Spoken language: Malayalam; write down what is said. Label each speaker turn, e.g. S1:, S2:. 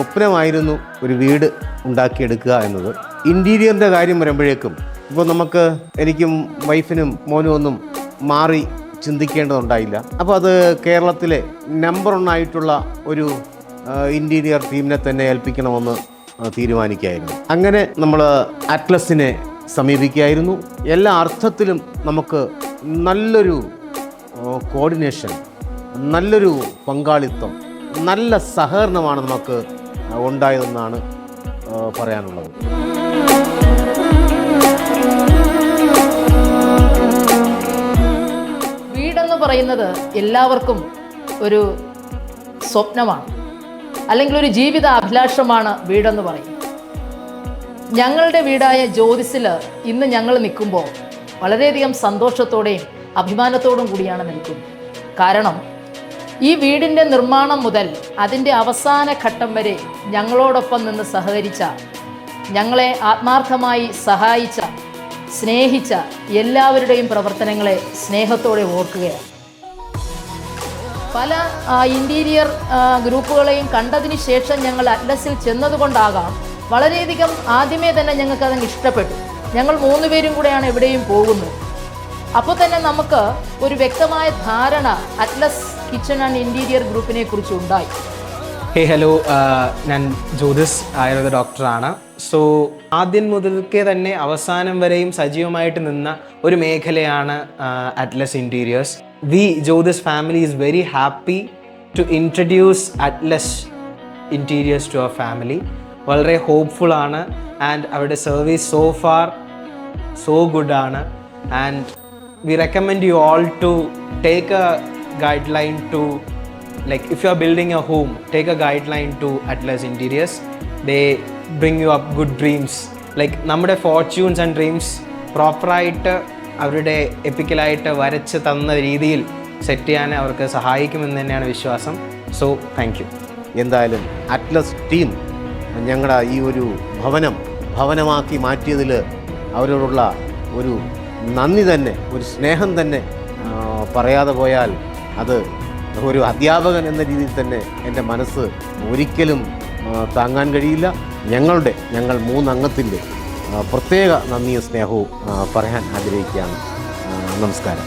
S1: സ്വപ്നമായിരുന്നു ഒരു വീട് ഉണ്ടാക്കിയെടുക്കുക എന്നത്. ഇൻറ്റീരിയറിൻ്റെ കാര്യം വരുമ്പോഴേക്കും ഇപ്പോൾ എനിക്കും വൈഫിനും മോനും ഒന്നും മാറി ചിന്തിക്കേണ്ടതുണ്ടായില്ല. അപ്പോൾ അത് കേരളത്തിലെ നമ്പർ 1 ആയിട്ടുള്ള ഒരു ഇൻറ്റീരിയർ ടീമിനെ തന്നെ ഏൽപ്പിക്കണമെന്ന് തീരുമാനിക്കുകയായിരുന്നു. അങ്ങനെ നമ്മൾ അറ്റ്ലസിനെ സമീപിക്കുകയായിരുന്നു. എല്ലാ അർത്ഥത്തിലും നമുക്ക് നല്ലൊരു കോർഡിനേഷൻ, നല്ലൊരു പങ്കാളിത്തം, നല്ല സഹകരണമാണ് നമുക്ക് ഉണ്ടായതെന്നാണ് പറയാനുള്ളത്.
S2: വീടെന്ന് പറയുന്നത് എല്ലാവർക്കും ഒരു സ്വപ്നമാണ്, അല്ലെങ്കിൽ ഒരു ജീവിത അഭിലാഷമാണ് വീടെന്ന് പറയും. ഞങ്ങളുടെ വീടായ ജ്യോതിസിൽ ഇന്ന് ഞങ്ങൾ നിൽക്കുമ്പോൾ വളരെയധികം സന്തോഷത്തോടെയും അഭിമാനത്തോടും കൂടിയാണ് നിൽക്കുന്നത്. കാരണം ഈ വീടിൻ്റെ നിർമ്മാണം മുതൽ അതിൻ്റെ അവസാന ഘട്ടം വരെ ഞങ്ങളോടൊപ്പം നിന്ന് സഹകരിച്ച, ഞങ്ങളെ ആത്മാർത്ഥമായി സഹായിച്ച, സ്നേഹിച്ച എല്ലാവരുടെയും പ്രവർത്തനങ്ങളെ സ്നേഹത്തോടെ ഓർക്കുകയാണ്. പല ഇൻറ്റീരിയർ ഗ്രൂപ്പുകളെയും കണ്ടതിന് ശേഷം ഞങ്ങൾ അറ്റ്ലസിൽ ചെന്നതുകൊണ്ടാകാം വളരെയധികം ആദ്യമേ തന്നെ ഞങ്ങൾക്കതങ്ങ് ഇഷ്ടപ്പെട്ടു. ഞങ്ങൾ 3 പേരും കൂടെയാണ് എവിടെയും പോകുന്നത്. അപ്പോൾ തന്നെ നമുക്ക് ഒരു വ്യക്തമായ ധാരണ അറ്റ്ലസ് കിച്ചൺ ആൻഡ് ഇൻറ്റീരിയർ ഗ്രൂപ്പിനെ കുറിച്ച് ഉണ്ടായി.
S3: ഹലോ, ഞാൻ ജ്യോതിസ് ആയുർവേദ ഡോക്ടറാണ്. സോ ആദ്യം മുതൽക്കേ തന്നെ അവസാനം വരെയും സജീവമായിട്ട് നിന്ന ഒരു മേഖലയാണ് Atlas Interiors. V Jyothis family is very happy to introduce Atlas Interiors to our family. വളരെ ഹോപ്പ്ഫുൾ ആണ് ആൻഡ് അവരുടെ service so far so good ആണ്. And we recommend you all to take a guideline to, like, if you are building a home, take a guideline to Atlas Interiors. They bring you up good dreams, like നമ്മുടെ ഫോർച്യൂൺസ് ആൻഡ് ഡ്രീംസ് പ്രോപ്പറായിട്ട് അവരുടെ എപ്പിക്കലായിട്ട് വരച്ച് തന്ന രീതിയിൽ സെറ്റ് ചെയ്യാൻ അവർക്ക് സഹായിക്കുമെന്ന് തന്നെയാണ് വിശ്വാസം. So thank you.
S1: എന്തായാലും അറ്റ്ലസ് ടീം ഞങ്ങളുടെ ഈ ഒരു ഭവനമാക്കി മാറ്റിയതിൽ അവരോടുള്ള ഒരു നന്ദി തന്നെ, ഒരു സ്നേഹം തന്നെ പറയാതെ പോയാൽ അത് ഒരു അധ്യാപകൻ എന്ന രീതിയിൽ തന്നെ എൻ്റെ മനസ്സ് ഒരിക്കലും താങ്ങാൻ കഴിയില്ല. ഞങ്ങൾ 3 അംഗത്തിൻ്റെ പ്രത്യേക നന്ദിയും സ്നേഹവും പറയാൻ ആഗ്രഹിക്കുകയാണ്. നമസ്കാരം.